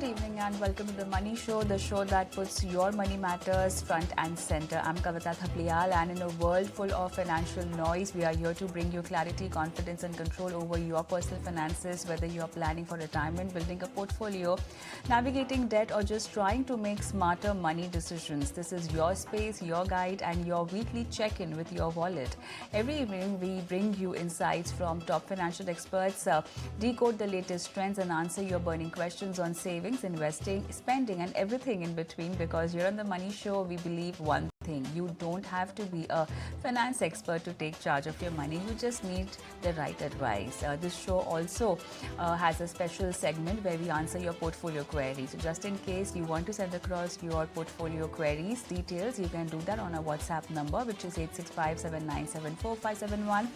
evening and welcome to the Money Show, the show that puts your money matters front and center. I'm Kavita Thapliyal, and in a world full of financial noise, we are here to bring you clarity, confidence and control over your personal finances, whether you are planning for retirement, building a portfolio, navigating debt or just trying to make smarter money decisions. This is your space, your guide and your weekly check-in with your wallet. Every evening, we bring you insights from top financial experts, decode the latest trends and answer your burning questions on savings, investing, spending and everything in between, because here on the Money Show, we believe one thing: you don't have to be a finance expert to take charge of your money. You just need the right advice. This show also has a special segment where we answer your portfolio queries. So just in case you want to send across your portfolio queries, details, you can do that on our WhatsApp number, which is 865-7974-571.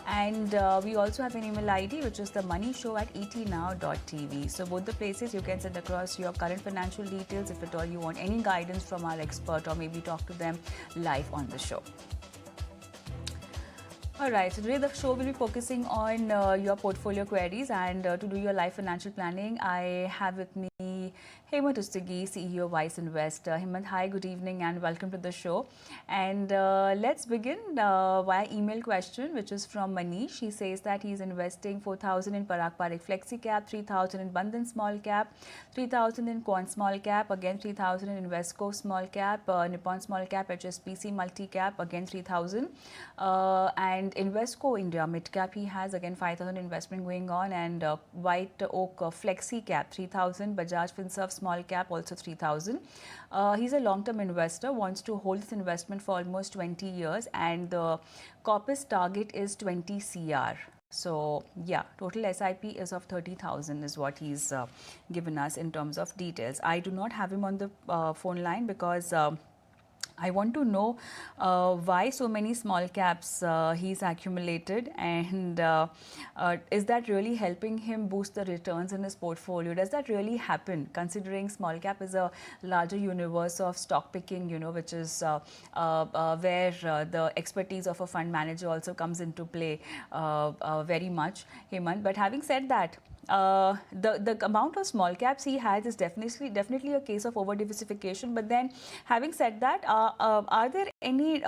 And we also have an email ID, which is themoneyshow@etnow.tv. So both the places you can send across your current financial details if at all you want any guidance from our expert or maybe talk to them live on the show. Alright, so today the show will be focusing on your portfolio queries, and to do your live financial planning, I have with me Hemant, CEO of Wiseinvest. Hemant, hi, good evening and welcome to the show. And let's begin via email question, which is from Manish. He says that he's investing 4,000 in Parag Parikh Flexi Cap, 3,000 in Bandhan Small Cap, 3,000 in Quant Small Cap, again 3,000 in Invesco Small Cap, Nippon Small Cap, HSBC Multi Cap, again 3,000. And Invesco India Mid Cap, he has again 5,000 investment going on, and White Oak Flexi Cap 3,000, Bajaj Finserv Small Cap also 3,000. He's a long-term investor, wants to hold this investment for almost 20 years, and the corpus target is 20 CR. So yeah, total SIP is of 30,000 is what he's given us in terms of details. I do not have him on the phone line because I want to know why so many small caps he's accumulated, and is that really helping him boost the returns in his portfolio? Does that really happen, considering small cap is a larger universe of stock picking, you know, which is where the expertise of a fund manager also comes into play very much, Hemant. But having said that, the amount of small caps he has is definitely a case of over diversification. But then, having said that, are there any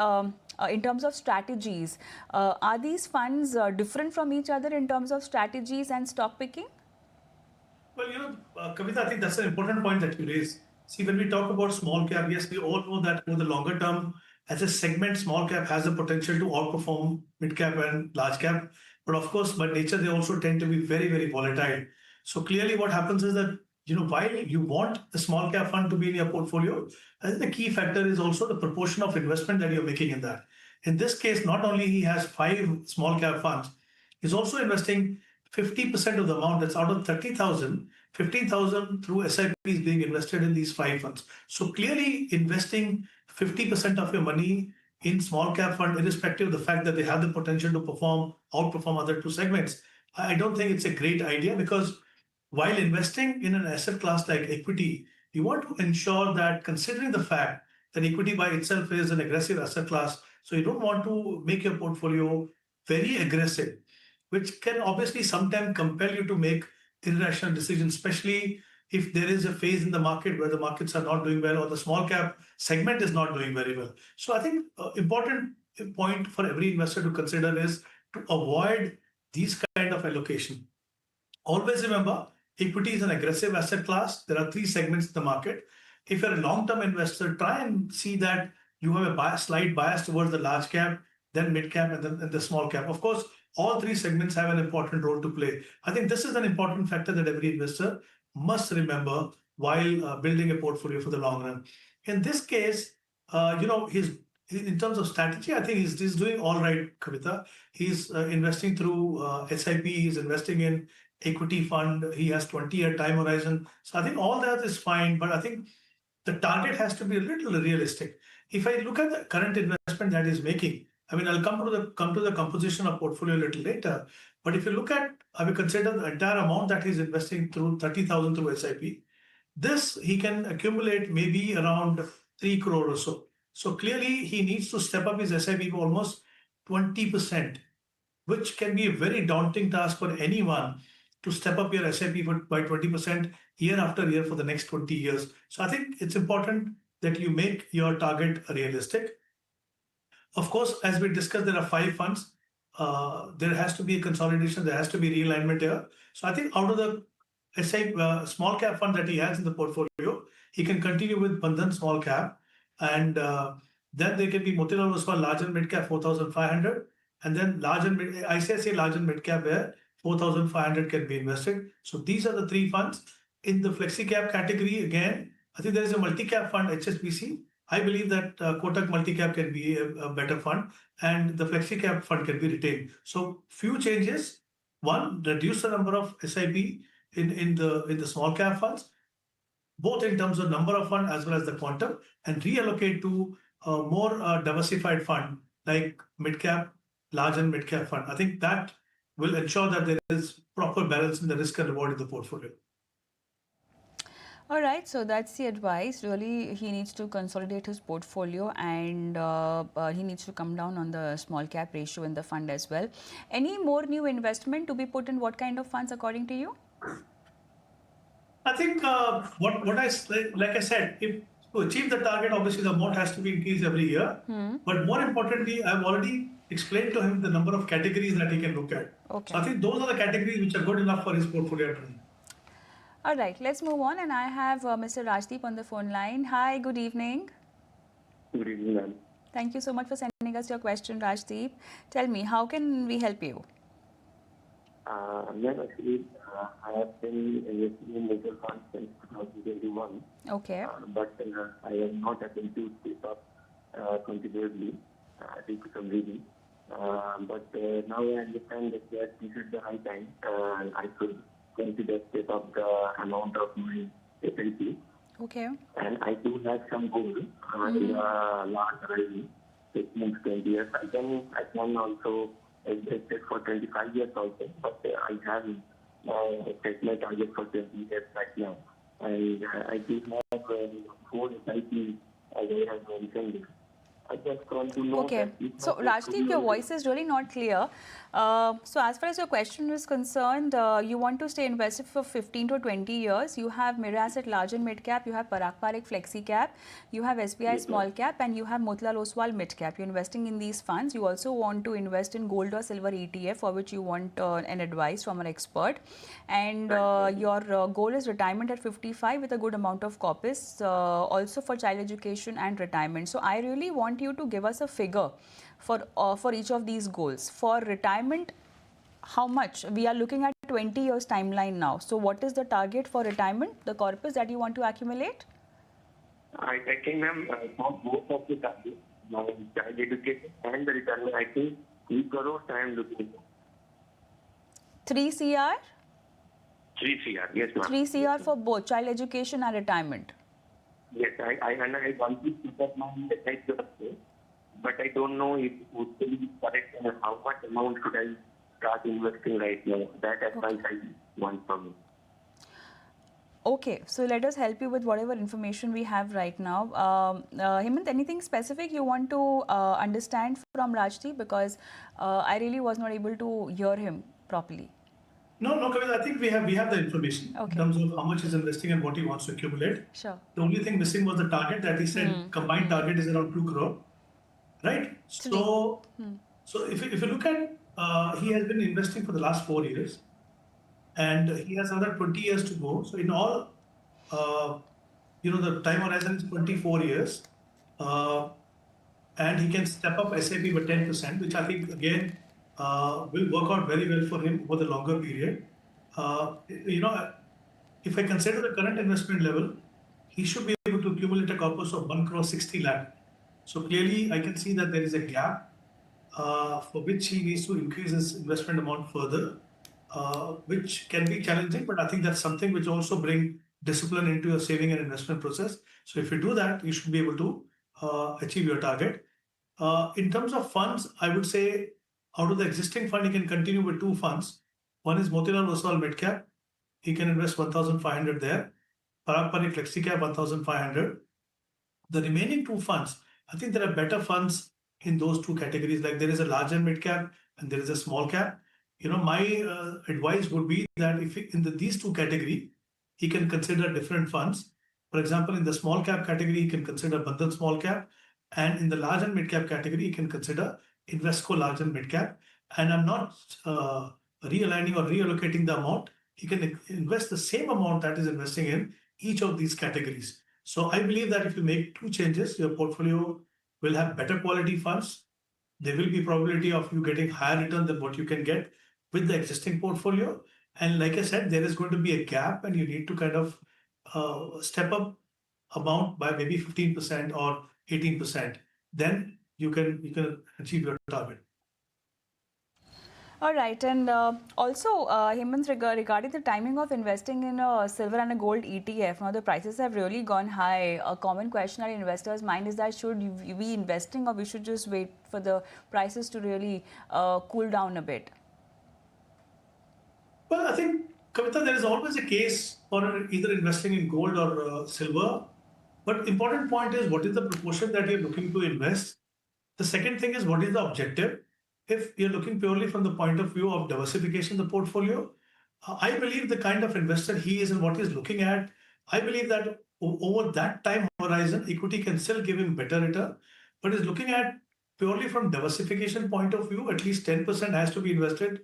in terms of strategies, are these funds different from each other in terms of strategies and stock picking? Well, Kavita, I think that's an important point that you raise. See, when we talk about small cap, yes, we all know that over the longer term, as a segment, small cap has the potential to outperform mid cap and large cap. But of course, by nature, they also tend to be very, very volatile. So clearly what happens is that, while you want a small cap fund to be in your portfolio, I think the key factor is also the proportion of investment that you're making in that. In this case, not only he has 5 small cap funds, he's also investing 50% of the amount. That's out of 30,000, 15,000 through SIP is being invested in these 5 funds. So clearly investing 50% of your money in small cap fund, irrespective of the fact that they have the potential to outperform other 2 segments, I don't think it's a great idea, because while investing in an asset class like equity, you want to ensure that, considering the fact that equity by itself is an aggressive asset class, so you don't want to make your portfolio very aggressive, which can obviously sometimes compel you to make irrational decisions, especially if there is a phase in the market where the markets are not doing well or the small cap segment is not doing very well. So I think important point for every investor to consider is to avoid these kind of allocation. Always remember, equity is an aggressive asset class. There are 3 segments in the market. If you're a long-term investor, try and see that you have a slight bias towards the large cap, then mid cap, and then the small cap. Of course, all 3 segments have an important role to play. I think this is an important factor that every investor must remember while building a portfolio for the long run. In this case, in terms of strategy, I think he's doing all right, Kavita. He's investing through SIP, he's investing in equity fund, he has 20-year time horizon. So I think all that is fine, but I think the target has to be a little realistic. If I look at the current investment that he's making, I mean, I'll come to the composition of portfolio a little later. But if you look at, I will consider the entire amount that he's investing through 30,000 through SIP. This he can accumulate maybe around 3 crore or so. So clearly he needs to step up his SIP by almost 20%, which can be a very daunting task for anyone to step up your SIP by 20% year after year for the next 20 years. So I think it's important that you make your target realistic. Of course, as we discussed, there are 5 funds. There has to be a consolidation. There has to be realignment here. So I think out of the small cap fund that he has in the portfolio, he can continue with Bandhan small cap, and then there can be Motilal Oswal large and mid cap 4,500, and then large and ICICI large and mid cap where 4,500 can be invested. So these are the 3 funds. In the flexi cap category, again, I think there is a multi cap fund HSBC. I believe that Kotak multi-cap can be a better fund, and the flexi cap fund can be retained. So few changes. One, reduce the number of SIP in the small cap funds, both in terms of number of fund as well as the quantum, and reallocate to a more diversified fund like mid cap, large and mid cap fund. I think that will ensure that there is proper balance in the risk and reward in the portfolio. All right, so that's the advice. Really, he needs to consolidate his portfolio, and he needs to come down on the small cap ratio in the fund as well. Any more new investment to be put in what kind of funds according to you? I think what I like I said, if to achieve the target, obviously the amount has to be increased every year. But more importantly, I've already explained to him the number of categories that he can look at. Okay. So I think those are the categories which are good enough for his portfolio. All right, let's move on, and I have Mr. Rajdeep on the phone line. Hi, good evening. Good evening, ma'am. Thank you so much for sending us your question, Rajdeep. Tell me, how can we help you? Ma'am, actually, I have been investing in mutual funds since 2021. Okay. But I am not able to step up continuously due to some reason. But now I understand that this is the high time. I should consider step up the amount of my SIP. Okay. And I do have some goals in the last horizon, 15 20 years. I can also invest it for 25 years also, but I have set my target for 20 years right now. And I do have 4 SIPs as I have mentioned. I just want to know. Okay. So, Rajdeep, your voice is really not clear. So, as far as your question is concerned, you want to stay invested for 15 to 20 years. You have Mira Asset Large and Mid Cap, you have Parak Parekh Flexi Cap, you have SBI Small Cap, and you have Motilal Oswal Mid Cap. You're investing in these funds. You also want to invest in gold or silver ETF, for which you want an advice from an expert. And your goal is retirement at 55 with a good amount of corpus, also for child education and retirement. So, I really want you to give us a figure for each of these goals. For retirement, how much? We are looking at 20 years timeline now. So what is the target for retirement, the corpus that you want to accumulate? I think, ma'am, for both of the targets, my child education and the retirement, I think 3 crores I am looking for. 3 CR? 3 CR, yes, ma'am. 3 CR for both child education and retirement. Yes, I want to keep up my SIP, but I don't know if it would be correct and how much amount should I start investing right now. That advice I want from you. Okay, so let us help you with whatever information we have right now. Hemant, anything specific you want to understand from Rajdeep, because I really was not able to hear him properly. No, Kavita, I think we have the information in terms of how much he's investing and what he wants to accumulate. Sure. The only thing missing was the target that he said combined target is around 2 crore, right? So if you look at, he has been investing for the last 4 years, and he has another 20 years to go. So in all, the time horizon is 24 years, and he can step up SIP by 10%, which I think again will work out very well for him over the longer period. If I consider the current investment level, he should be able to accumulate a corpus of 1 crore 60 lakh. So clearly, I can see that there is a gap for which he needs to increase his investment amount further, which can be challenging, but I think that's something which also bring discipline into your saving and investment process. So if you do that, you should be able to achieve your target. In terms of funds, I would say out of the existing fund, he can continue with 2 funds. One is Motilal Oswal Mid Cap. He can invest 1,500 there. Parak Parekh Flexi Cap 1,500. The remaining 2 funds, I think there are better funds in those 2 categories. Like there is a large and mid cap and there is a small cap. my advice would be that if in these two category, he can consider different funds. For example, in the small cap category, he can consider Bandhan Small Cap, and in the large and mid cap category, he can consider Invesco Large and Mid Cap. And I'm not realigning or reallocating the amount. He can invest the same amount that is investing in each of these categories. So I believe that if you make two changes, your portfolio will have better quality funds. There will be probability of you getting higher return than what you can get with the existing portfolio. And like I said, there is going to be a gap, and you need to kind of step up amount by maybe 15% or 18%. Then you can achieve your target. All right, and also, Hemant, regarding the timing of investing in a silver and a gold ETF, now the prices have really gone high. A common question on investors' mind is that should we be investing, or we should just wait for the prices to really cool down a bit? Well, I think, Kavita, there is always a case for either investing in gold or silver. But important point is what is the proportion that you're looking to invest. The second thing is what is the objective. If you're looking purely from the point of view of diversification of the portfolio, I believe the kind of investor he is and what he's looking at, I believe that over that time horizon, equity can still give him better return. But is looking at purely from diversification point of view, at least 10% has to be invested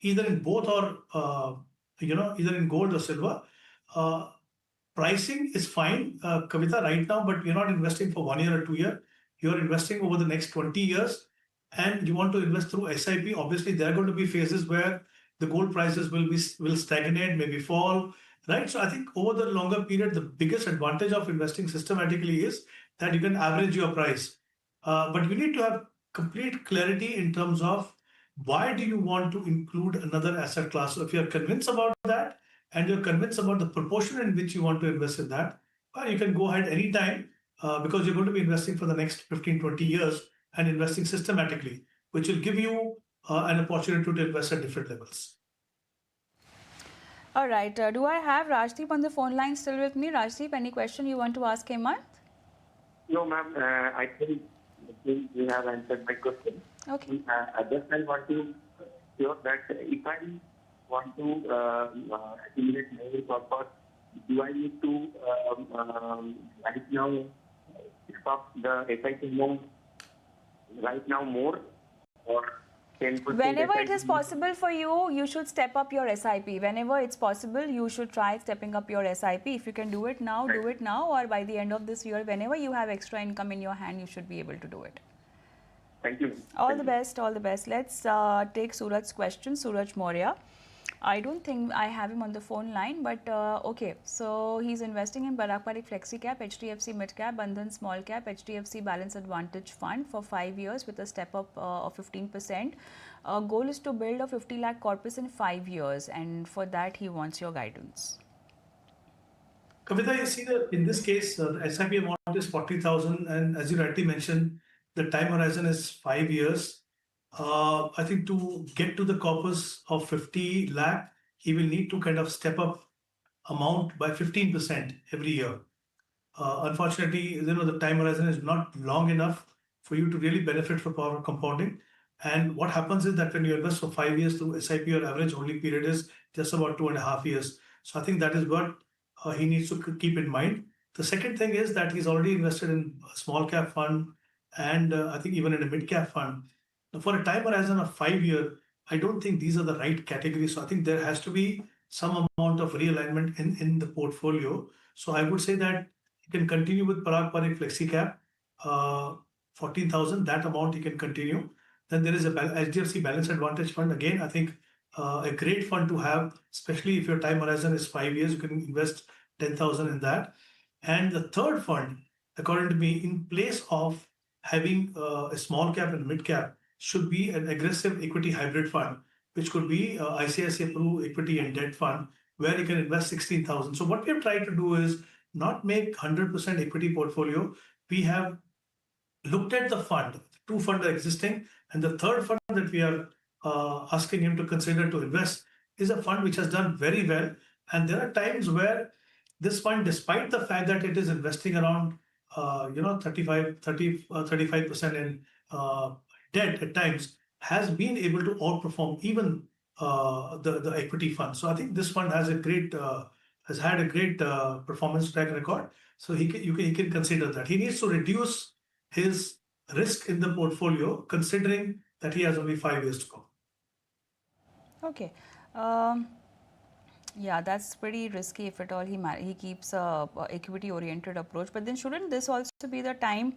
either in both or either in gold or silver. Uh, Pricing is fine, Kavita, right now, but you're not investing for 1 year or 2 year. You're investing over the next 20 years, and you want to invest through SIP. Obviously, there are going to be phases where the gold prices will stagnate, maybe fall, right? So I think over the longer period, the biggest advantage of investing systematically is that you can average your price. But you need to have complete clarity in terms of why do you want to include another asset class. So if you're convinced about that, and you're convinced about the proportion in which you want to invest in that, well, you can go ahead anytime because you're going to be investing for the next 15, 20 years and investing systematically, which will give you an opportunity to invest at different levels. All right, do I have Rajdeep on the phone line still with me? Rajdeep, any question you want to ask Hemant? No, ma'am. I think you have answered my question. Okay. I want to sure that if I want to accumulate more purpose, do I need to right now stop the SIP amount right now more, or 10%? Whenever it is possible for you, you should step up your SIP. Whenever it's possible, you should try stepping up your SIP. If you can do it now, do it now, or by the end of this year, whenever you have extra income in your hand, you should be able to do it. Thank you. All the best, all the best. Let's take Suraj's question, Suraj Maurya. I don't think I have him on the phone line, but okay. So he's investing in Barak Flexi Cap, HDFC Mid Cap, Bandhan Small Cap, HDFC Balance Advantage Fund for 5 years with a step up of 15%. Goal is to build a 50 lakh corpus in 5 years, and for that he wants your guidance. Kavita, you see that in this case, the SIP amount is 40,000, and as you rightly mentioned, the time horizon is 5 years. I think to get to the corpus of 50 lakh, he will need to kind of step up amount by 15% every year. Unfortunately, the time horizon is not long enough for you to really benefit from power compounding. And what happens is that when you invest for 5 years through SIP, your average holding period is just about 2.5 years. So I think that is what he needs to keep in mind. The second thing is that he's already invested in a small cap fund, and I think even in a mid cap fund. For a time horizon of 5 years, I don't think these are the right categories. So I think there has to be some amount of realignment in the portfolio. So I would say that you can continue with Parag Parikh Flexi Cap, 14,000, that amount you can continue. Then there is a HDFC Balance Advantage Fund. Again, I think a great fund to have, especially if your time horizon is 5 years, you can invest 10,000 in that. And the third fund, according to me, in place of having a small cap and mid cap, should be an aggressive equity hybrid fund, which could be ICICI Pru Equity and Debt Fund, where you can invest 16,000. So what we have tried to do is not make 100% equity portfolio. We have looked at the fund. Two funds are existing, and the third fund that we are asking him to consider to invest is a fund which has done very well. And there are times where this fund, despite the fact that it is investing around 35% in debt at times, has been able to outperform even the equity fund. So I think this fund has had a great performance track record. So he can consider that. He needs to reduce his risk in the portfolio, considering that he has only 5 years to go. Okay. Yeah, that's pretty risky if at all he keeps a equity oriented approach. But then shouldn't this also be the time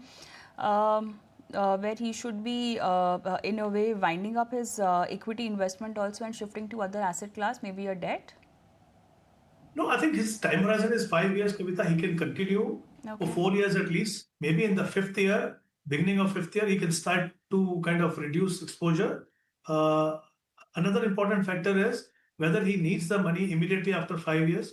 where he should be in a way winding up his equity investment also and shifting to other asset class, maybe a debt? No, I think his time horizon is 5 years, Kavita. He can continue for Okay. 4 years at least. Maybe in the fifth year, beginning of fifth year, he can start to kind of reduce exposure. Uh, Another important factor is whether he needs the money immediately after 5 years,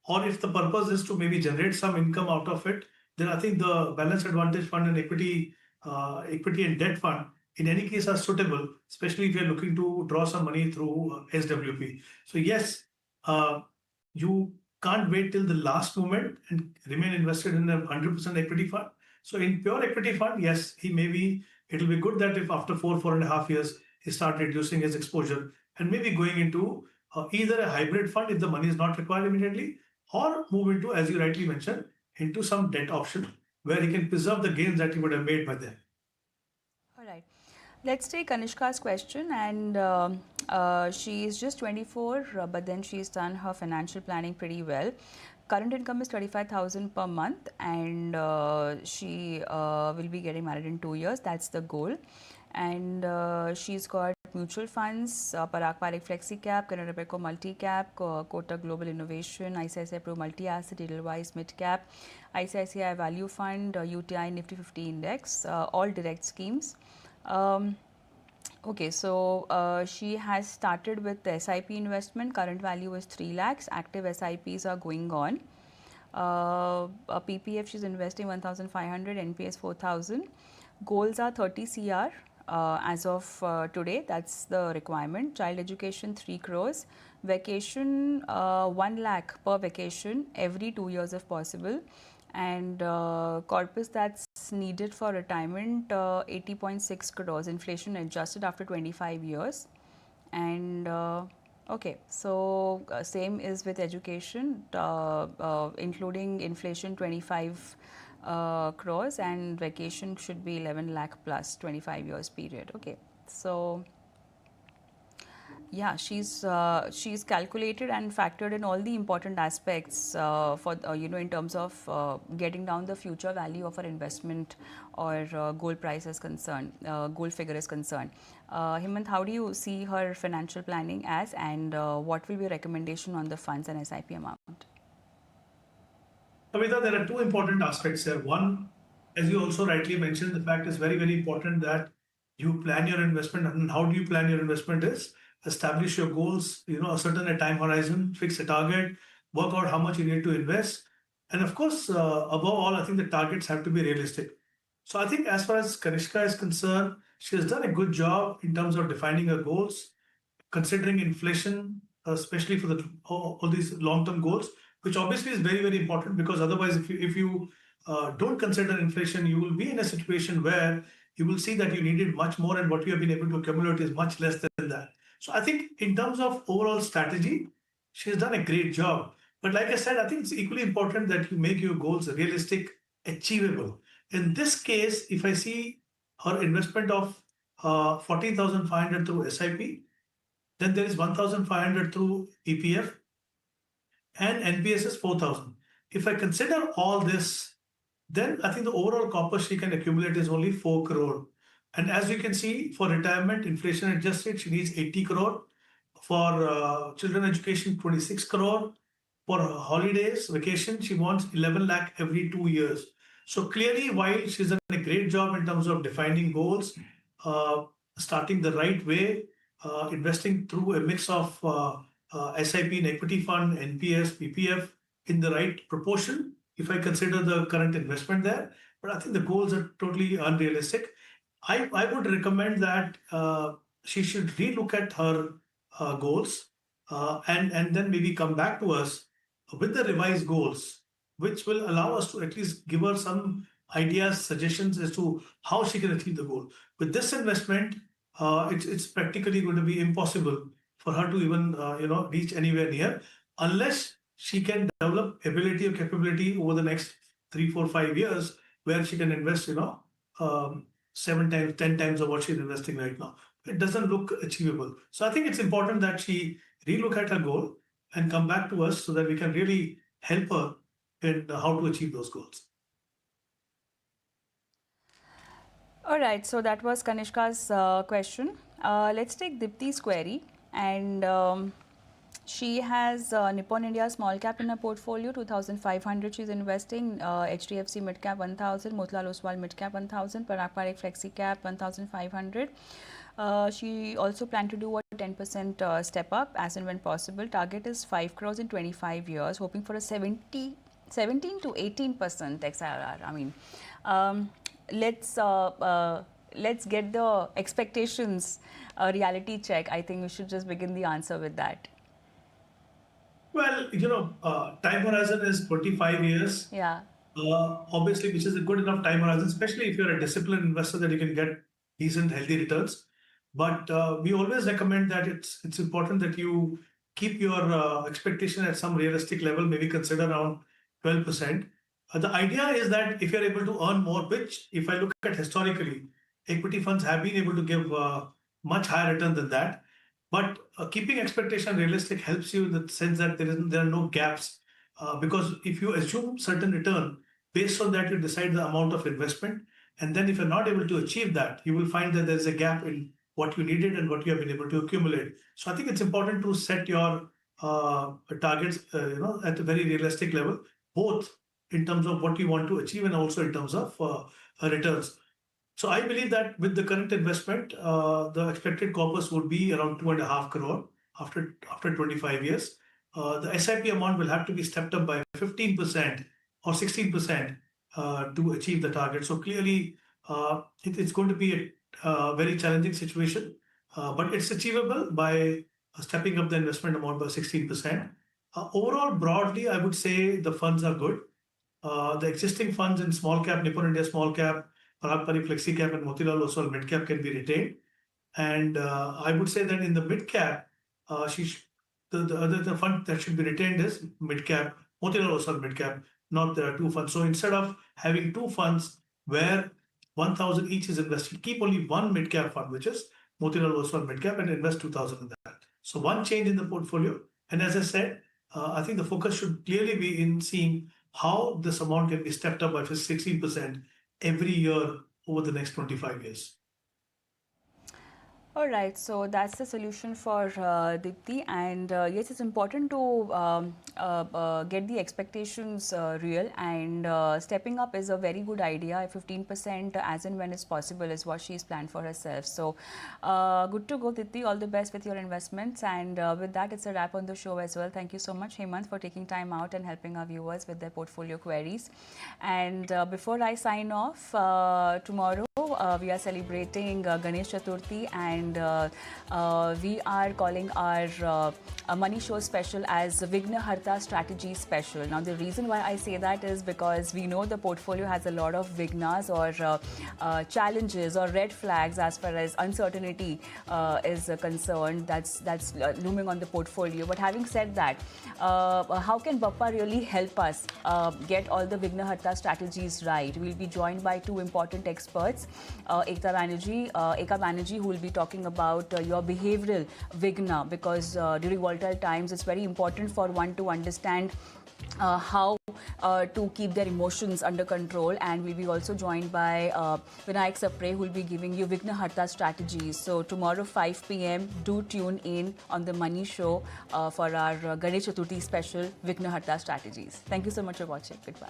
or if the purpose is to maybe generate some income out of it. Then I think the balance advantage fund and equity and debt fund in any case are suitable, especially if you're looking to draw some money through SWP. So yes, uh, you can't wait till the last moment and remain invested in a 100% equity fund. So in pure equity fund, yes, it'll be good that if after 4.5 years, he start reducing his exposure and maybe going into either a hybrid fund if the money is not required immediately, or move into, as you rightly mentioned, into some debt option where he can preserve the gains that he would have made by then. All right. Let's take Kanishka's question, and she is just 24, but then she's done her financial planning pretty well. Current income is 35,000 per month, and she will be getting married in 2 years. That's the goal. And she's got mutual funds, Parag Parikh Flexi Cap, Canara Beco Multi Cap, Kotak Global Innovation, ICICI Pro Multi Asset, Edelweiss Mid Cap, ICICI Value Fund, UTI Nifty 50 Index, all direct schemes. Okay, so she has started with the SIP investment. Current value is 3 lakhs. Active SIPs are going on. PPF she's investing 1,500, NPS 4,000. Goals are 30 CR as of today. That's the requirement. Child education 3 crores. Vacation 1 lakh per vacation every 2 years if possible. And corpus that's needed for retirement 80.6 crores, inflation adjusted after 25 years. And okay, so same is with education, including inflation 25 crores, and vacation should be 11 lakh plus 25 years period. Okay, so yeah, she's calculated and factored in all the important aspects for in terms of getting down the future value of her investment or gold price is concerned, gold figure is concerned. Hemant, how do you see her financial planning as, and what will be your recommendation on the funds and SIP amount? Kavita, there are two important aspects here. One, as you also rightly mentioned, the fact is very, very important that you plan your investment. And how do you plan your investment is establish your goals, a certain time horizon, fix a target, work out how much you need to invest. And of course, above all, I think the targets have to be realistic. So I think as far as Kanishka is concerned, she has done a good job in terms of defining her goals, considering inflation, especially for all these long-term goals, which obviously is very, very important, because otherwise, if you don't consider inflation, you will be in a situation where you will see that you needed much more, and what you have been able to accumulate is much less than that. So I think in terms of overall strategy, she has done a great job. But like I said, I think it's equally important that you make your goals realistic, achievable. In this case, if I see her investment of 14,500 through SIP, then there is 1,500 through EPF, and NPS is 4,000. If I consider all this, then I think the overall corpus she can accumulate is only 4 crore. And as you can see, for retirement, inflation adjusted, she needs 80 crore. For children education, 26 crore. For holidays, vacation, she wants 11 lakh every 2 years. So clearly, while she's done a great job in terms of defining goals, uh, starting the right way, investing through a mix of SIP and equity fund, NPS, PPF in the right proportion, if I consider the current investment there. But I think the goals are totally unrealistic. I would recommend that she should relook at her goals, and then maybe come back to us with the revised goals, which will allow us to at least give her some ideas, suggestions as to how she can achieve the goal. With this investment, it's practically going to be impossible for her to even reach anywhere near, unless she can develop ability or capability over the next 3, 4, 5 years, where she can invest 7 times, 10 times of what she's investing right now. It doesn't look achievable. So I think it's important that she relook at her goal and come back to us so that we can really help her in how to achieve those goals. All right, so that was Kanishka's question. Let's take Dipti's query. And she has Nippon India small cap in her portfolio, 2,500 she's investing, HDFC mid cap 1,000, Motilal Oswal mid cap 1,000, Parag Parikh flexi cap 1,500. She also planned to do a 10% step up as and when possible. Target is 5 crores in 25 years, hoping for a 17 to 18% XIRR. I mean, let's get the expectations reality check. I think we should just begin the answer with that. Well, time horizon is 25 years. Yeah. Obviously, which is a good enough time horizon, especially if you're a disciplined investor, that you can get decent, healthy returns. But we always recommend that it's important that you keep your expectation at some realistic level, maybe consider around 12%. The idea is that if you're able to earn more, which if I look at historically, equity funds have been able to give much higher return than that. But keeping expectation realistic helps you in the sense that there are no gaps. Because if you assume certain return, based on that, you decide the amount of investment. And then if you're not able to achieve that, you will find that there's a gap in what you needed and what you have been able to accumulate. So I think it's important to set your targets at a very realistic level, both in terms of what you want to achieve and also in terms of returns. So I believe that with the current investment, the expected corpus would be around 2.5 crore after 25 years. The SIP amount will have to be stepped up by 15% or 16% to achieve the target. So clearly, it's going to be a very challenging situation, but it's achievable by stepping up the investment amount by 16%. Overall, broadly, I would say the funds are good. The existing funds in small cap, Nippon India small cap, Parag Parikh flexi cap, and Motilal Oswal mid cap can be retained. And I would say that in the mid cap, the fund that should be retained is mid cap, Motilal Oswal mid cap, not the two funds. So instead of having two funds where 1,000 each is invested, keep only one mid cap fund, which is Motilal Oswal mid cap, and invest 2,000 in that. So one change in the portfolio. And as I said, I think the focus should clearly be in seeing how this amount can be stepped up by 16% every year over the next 25 years. All right, so that's the solution for Dipti, and yes, it's important to get the expectations real, and stepping up is a very good idea. 15% as and when it's possible is what she's planned for herself. So good to go, Dipti. All the best with your investments, and with that, it's a wrap on the show as well. Thank you so much, Hemant, for taking time out and helping our viewers with their portfolio queries. And before I sign off, tomorrow we are celebrating Ganesh Chaturthi, and we are calling our Money Show special as Vigna Harta Strategy Special. Now, the reason why I say that is because we know the portfolio has a lot of vignas or challenges or red flags as far as uncertainty is concerned. That's looming on the portfolio. But having said that, how can Bappa really help us get all the Vigna Harta strategies right? We'll be joined by two important experts, Eka Banerjee, who will be talking about your behavioral Vigna, because during volatile times it's very important for one to understand how to keep their emotions under control. And we'll be also joined by Vinayak Sapre, who will be giving you Vigna Harta strategies. So tomorrow 5 p.m. do tune in on the Money Show for our Ganesh Chaturthi special Vigna Harta strategies. Thank you so much for watching. Goodbye.